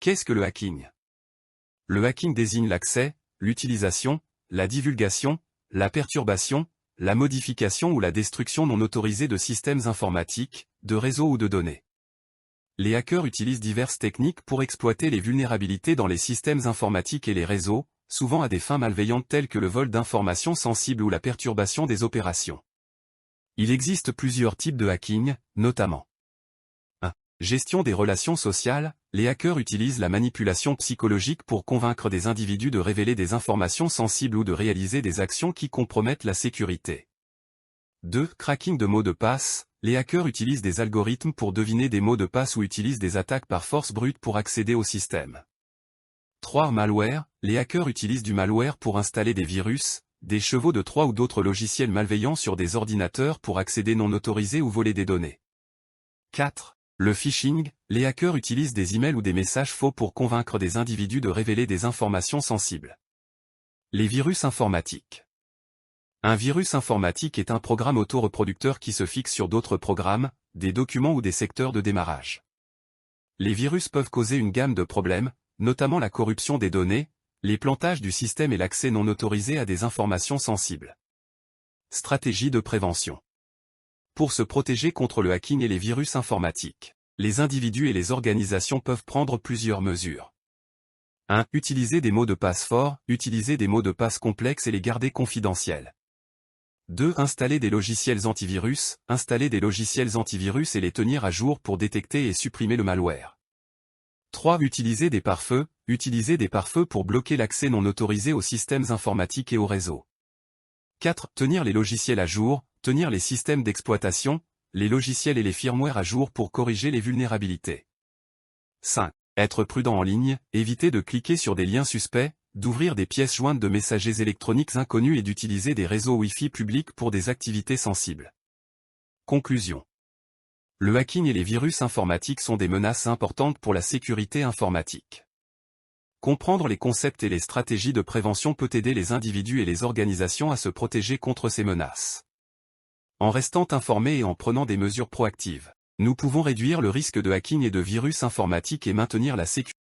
Qu'est-ce que le hacking? Le hacking désigne l'accès, l'utilisation, la divulgation, la perturbation, la modification ou la destruction non autorisée de systèmes informatiques, de réseaux ou de données. Les hackers utilisent diverses techniques pour exploiter les vulnérabilités dans les systèmes informatiques et les réseaux, souvent à des fins malveillantes telles que le vol d'informations sensibles ou la perturbation des opérations. Il existe plusieurs types de hacking, notamment 1. Gestion des relations sociales. Les hackers utilisent la manipulation psychologique pour convaincre des individus de révéler des informations sensibles ou de réaliser des actions qui compromettent la sécurité. 2. Cracking de mots de passe. Les hackers utilisent des algorithmes pour deviner des mots de passe ou utilisent des attaques par force brute pour accéder au système. 3. Malware. Les hackers utilisent du malware pour installer des virus, des chevaux de Troie ou d'autres logiciels malveillants sur des ordinateurs pour accéder non autorisés ou voler des données. 4. Le phishing. Les hackers utilisent des emails ou des messages faux pour convaincre des individus de révéler des informations sensibles. Les virus informatiques. Un virus informatique est un programme autoreproducteur qui se fixe sur d'autres programmes, des documents ou des secteurs de démarrage. Les virus peuvent causer une gamme de problèmes, notamment la corruption des données, les plantages du système et l'accès non autorisé à des informations sensibles. Stratégie de prévention. Pour se protéger contre le hacking et les virus informatiques, les individus et les organisations peuvent prendre plusieurs mesures. 1. Utiliser des mots de passe forts. Utiliser des mots de passe complexes et les garder confidentiels. 2. Installer des logiciels antivirus. Installer des logiciels antivirus et les tenir à jour pour détecter et supprimer le malware. 3. Utiliser des pare-feux. Utiliser des pare-feux pour bloquer l'accès non autorisé aux systèmes informatiques et aux réseaux. 4. Tenir les logiciels à jour. Tenir les systèmes d'exploitation, les logiciels et les firmware à jour pour corriger les vulnérabilités. 5. Être prudent en ligne. Éviter de cliquer sur des liens suspects, d'ouvrir des pièces jointes de messagers électroniques inconnus et d'utiliser des réseaux Wi-Fi publics pour des activités sensibles. Conclusion. Le hacking et les virus informatiques sont des menaces importantes pour la sécurité informatique. Comprendre les concepts et les stratégies de prévention peut aider les individus et les organisations à se protéger contre ces menaces. En restant informés et en prenant des mesures proactives, nous pouvons réduire le risque de hacking et de virus informatiques et maintenir la sécurité